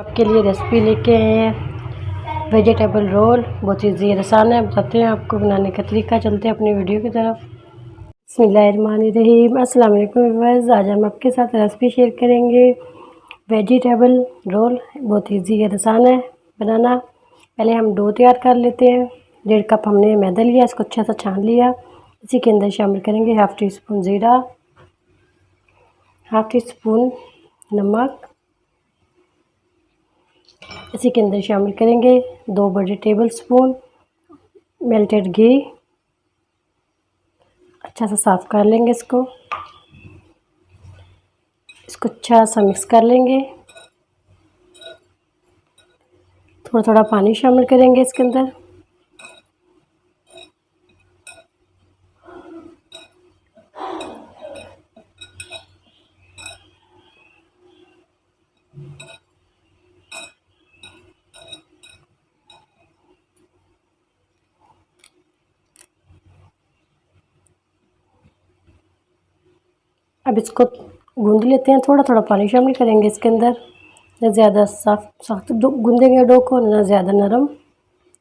आपके लिए रेसिपी लेके आए हैं वेजिटेबल रोल। बहुत ईजी आसान है, बताते हैं आपको बनाने का तरीका। चलते हैं अपनी वीडियो की तरफ। बिस्मिल्लाहिर्रहमानिर्रहीम। अस्सलाम वालेकुम व्यूअर्स, आज हम आपके साथ रेसिपी शेयर करेंगे वेजिटेबल रोल। बहुत ईजी है, आसान है बनाना। पहले हम डो तैयार कर लेते हैं। 1.5 कप हमने मैदा लिया, इसको अच्छा सा छान लिया। इसी के अंदर शामिल करेंगे 1/2 टीस्पून ज़ीरा, 1/2 टीस्पून नमक। इसी के अंदर शामिल करेंगे 2 बड़े टेबल स्पून मेल्टेड घी। अच्छा सा साफ़ कर लेंगे इसको अच्छा सा मिक्स कर लेंगे। थोड़ा थोड़ा पानी शामिल करेंगे इसके अंदर। अब इसको गूंद लेते हैं। थोड़ा थोड़ा पानी शामिल करेंगे इसके अंदर। न ज़्यादा सख्त गूंदेंगे डो को, ना ज़्यादा नरम।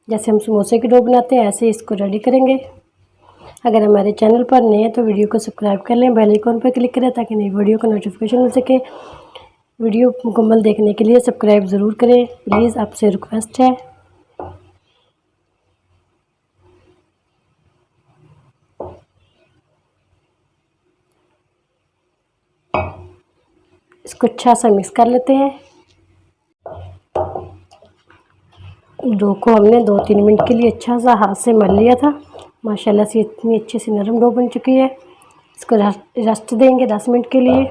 जैसे हम समोसे की डो बनाते हैं ऐसे इसको रेडी करेंगे। अगर हमारे चैनल पर नए हैं तो वीडियो को सब्सक्राइब कर लें, बेल आइकन पर क्लिक करें ताकि नई वीडियो का नोटिफिकेशन मिल सके। वीडियो मुकम्मल देखने के लिए सब्सक्राइब ज़रूर करें प्लीज़, आपसे रिक्वेस्ट है। इसको अच्छा सा मिक्स कर लेते हैं। डो को हमने 2-3 मिनट के लिए अच्छा सा हाथ से मल लिया था। माशाल्लाह से इतनी अच्छी सी नरम डो बन चुकी है। इसको रेस्ट देंगे 10 मिनट के लिए।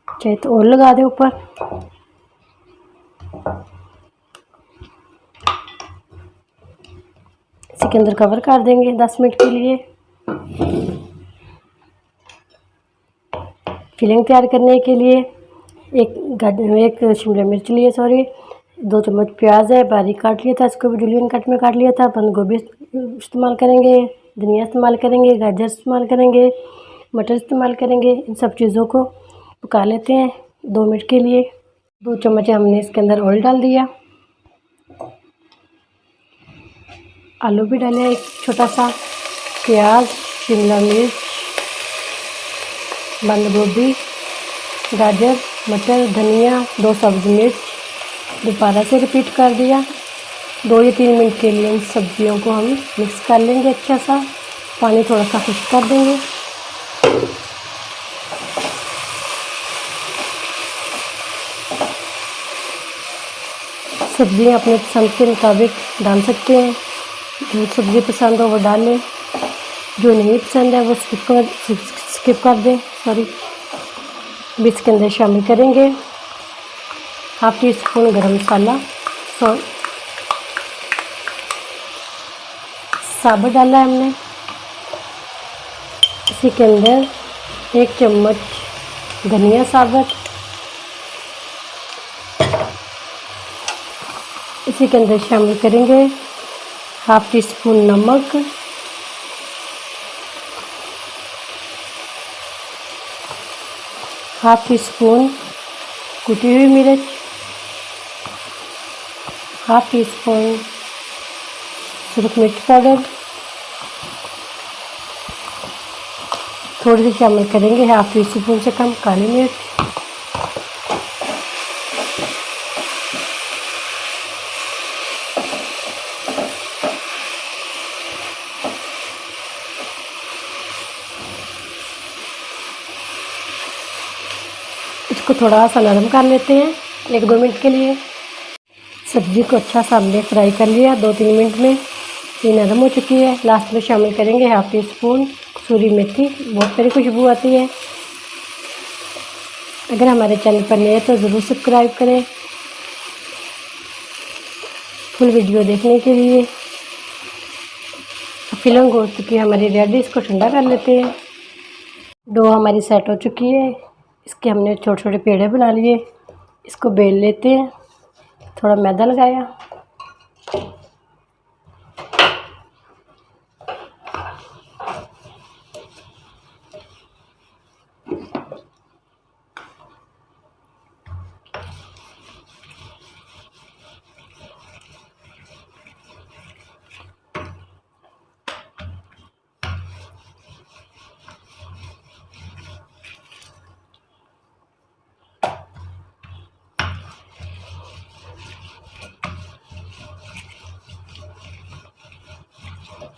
चाहे तो और लगा दें ऊपर। इसी के अंदर कवर कर देंगे 10 मिनट के लिए। फिलिंग तैयार करने के लिए एक शिमला मिर्च लिए, 2 चम्मच प्याज है, बारीक काट लिया था। इसको भी जूलियन कट में काट लिया था। बंद गोभी इस्तेमाल करेंगे, धनिया इस्तेमाल करेंगे, गाजर इस्तेमाल करेंगे, मटर इस्तेमाल करेंगे। इन सब चीज़ों को पका लेते हैं 2 मिनट के लिए। 2 चम्मच हमने इसके अंदर ऑयल डाल दिया। आलू भी डाले एक छोटा सा, प्याज, शिमला मिर्च, बंद गोभी, गाजर, मटर, धनिया, 2 सब्ज़ी मिर्च दोबारा से रिपीट कर दिया। 2 या 3 मिनट के लिए इन सब्जियों को हम मिक्स कर लेंगे अच्छा सा। पानी थोड़ा सा खुश्क कर देंगे। सब्जियां अपने पसंद के मुताबिक डाल सकते हैं। जो सब्ज़ी पसंद हो वो डालें, जो नहीं पसंद है वो स्किप कर दें। इसके अंदर शामिल करेंगे 1/2 टीस्पून गरम मसाला, साबुत डाला है हमने। इसी के अंदर 1 चम्मच धनिया साबुत। इसी के अंदर शामिल करेंगे 1/2 टीस्पून नमक, 1/2 टीस्पून कुटी हुई मिर्च, 1/2 टीस्पून सुरख मिर्च पाउडर। थोड़ी सी शामिल करेंगे 1/2 टीस्पून से कम काली मिर्च। इसको थोड़ा सा नरम कर लेते हैं 1-2 मिनट के लिए। सब्ज़ी को अच्छा सा हमने फ्राई कर लिया 2-3 मिनट में। ये नरम हो चुकी है। लास्ट में शामिल करेंगे 1/2 टीस्पून कसूरी मेथी। बहुत प्यारी खुशबू आती है। अगर हमारे चैनल पर नए हैं तो ज़रूर सब्सक्राइब करें फुल वीडियो देखने के लिए। फिलिंग हो चुकी है हमारी रेडी। इसको ठंडा कर लेते हैं। डो हमारी सेट हो चुकी है। इसके हमने छोटे छोटे पेड़े बना लिए। इसको बेल लेते हैं। थोड़ा मैदा लगाया,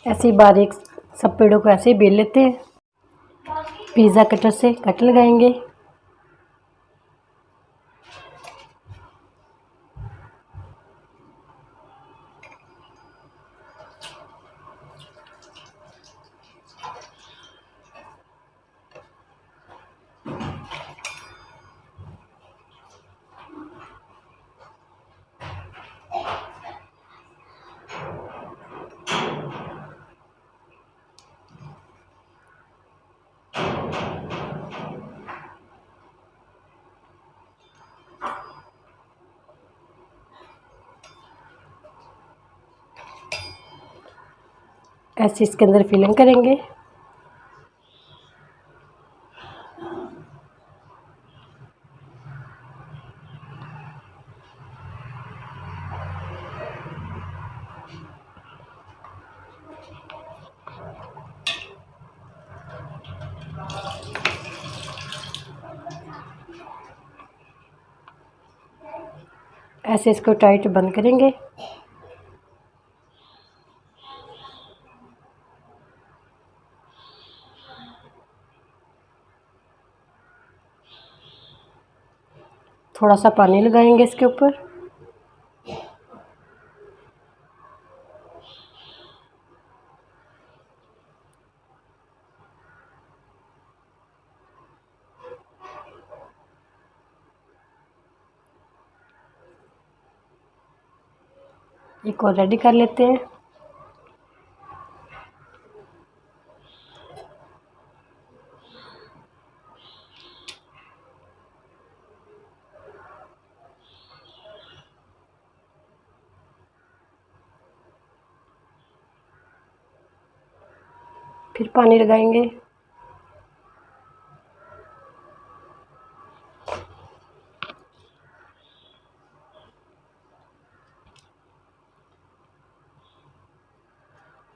ऐसे ही बारीक सब पेड़ों को ऐसे ही बेल लेते हैं। पिज़्ज़ा कटर से कट लगाएंगे। ऐसे इसके अंदर फिलिंग करेंगे। ऐसे इसको टाइट बंद करेंगे। थोड़ा सा पानी लगाएंगे इसके ऊपर। एक और रेडी कर लेते हैं। फिर पानी लगाएंगे।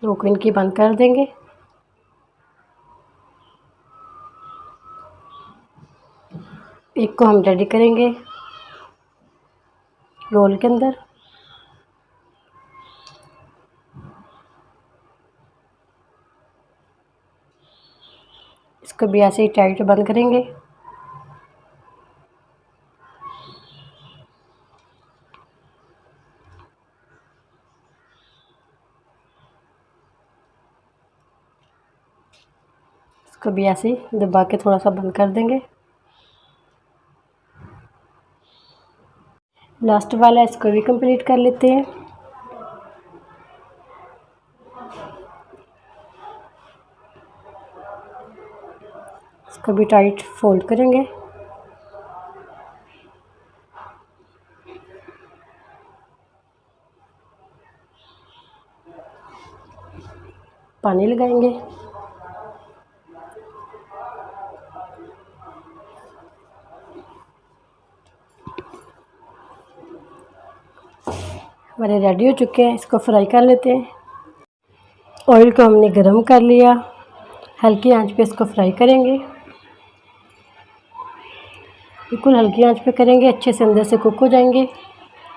नोक इनकी बंद कर देंगे। एक को हम रेडी करेंगे रोल के अंदर। इसको भी ऐसे ही टाइट बंद करेंगे। इसको भी ऐसे ही दबा के थोड़ा सा बंद कर देंगे। लास्ट वाला इसको भी कंप्लीट कर लेते हैं। इसको भी टाइट फोल्ड करेंगे। पानी लगाएंगे। हमारे रेडी हो चुके हैं। इसको फ्राई कर लेते हैं। ऑयल को हमने गरम कर लिया। हल्की आंच पे इसको फ्राई करेंगे। बिल्कुल हल्की आंच पे करेंगे, अच्छे से अंदर से कुक हो जाएंगे।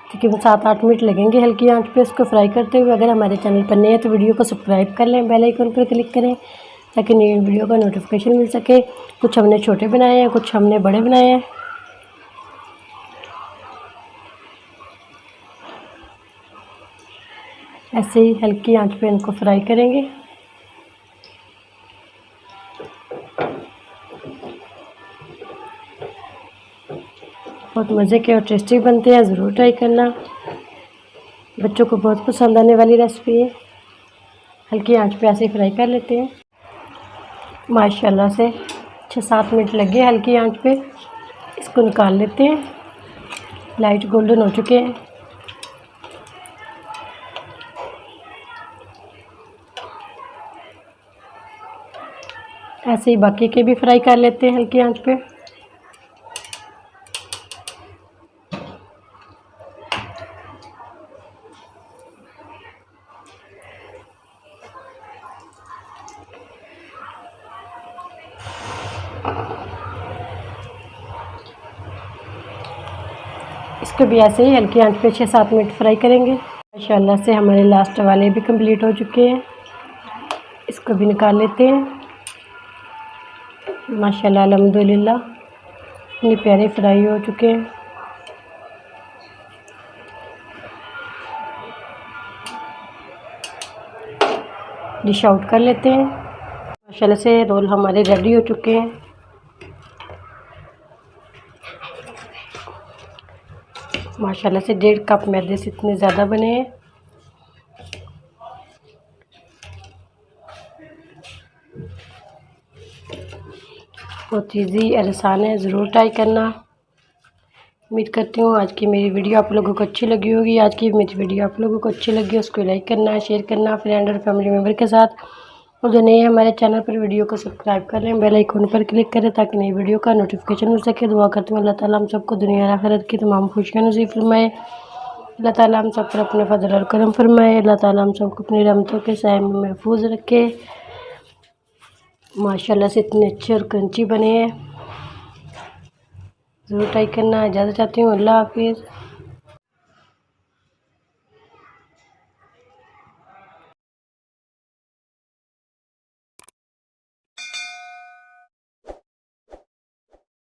तकरीबन 7-8 मिनट लगेंगे हल्की आंच पे इसको फ्राई करते हुए। अगर हमारे चैनल पर नए हैं तो वीडियो को सब्सक्राइब कर लें, बेल आइकन पर क्लिक करें ताकि नई वीडियो का नोटिफिकेशन मिल सके। कुछ हमने छोटे बनाए हैं, कुछ हमने बड़े बनाए हैं। ऐसे ही हल्की आंच पे इनको फ्राई करेंगे। बहुत मज़े के और टेस्टी बनते हैं, ज़रूर ट्राई करना। बच्चों को बहुत पसंद आने वाली रेसिपी है। हल्की आंच पे ऐसे ही फ्राई कर लेते हैं। माशाल्लाह से 6-7 मिनट लगे हल्की आंच पे। इसको निकाल लेते हैं। लाइट गोल्डन हो चुके हैं। ऐसे ही बाकी के भी फ्राई कर लेते हैं हल्की आंच पे। इसको भी ऐसे ही हल्की आंच पे 6-7 मिनट फ्राई करेंगे। माशाल्लाह से हमारे लास्ट वाले भी कंप्लीट हो चुके हैं। इसको भी निकाल लेते हैं। माशाल्लाह अल्हम्दुलिल्लाह इतने प्यारे फ्राई हो चुके हैं। डिश आउट कर लेते हैं। माशाल्लाह से रोल हमारे रेडी हो चुके हैं। माशाल्लाह से 1.5 कप मैदे से इतने ज़्यादा बने हैं। बहुत ईजी और आसान है, ज़रूर ट्राई करना। उम्मीद करती हूँ आज की मेरी वीडियो आप लोगों को अच्छी लगी होगी। आज की मेरी वीडियो आप लोगों को अच्छी लगी उसको लाइक करना, शेयर करना फ्रेंड और फैमिली मेम्बर के साथ। और जो नए हैं हमारे चैनल पर वीडियो को सब्सक्राइब कर लें, बेल आइकन पर क्लिक करें ताकि नई वीडियो का नोटिफिकेशन मिल सके। दुआ करती हूँ अल्लाह ताला हम सबको दुनिया और आखिरत की तमाम खुशियाँ नसीब फरमाए। अल्लाह ताला हम सब पर अपने फजल और करम फरमाए। अल्लाह ताला हम सबको अपनी रहमतों के साए में महफूज रखे। माशाल्लाह से इतने अच्छे और क्रंची बने हैं, ज़रूर ट्राई करना। इजाज़त चाहती हूँ, अल्लाह हाफिज़।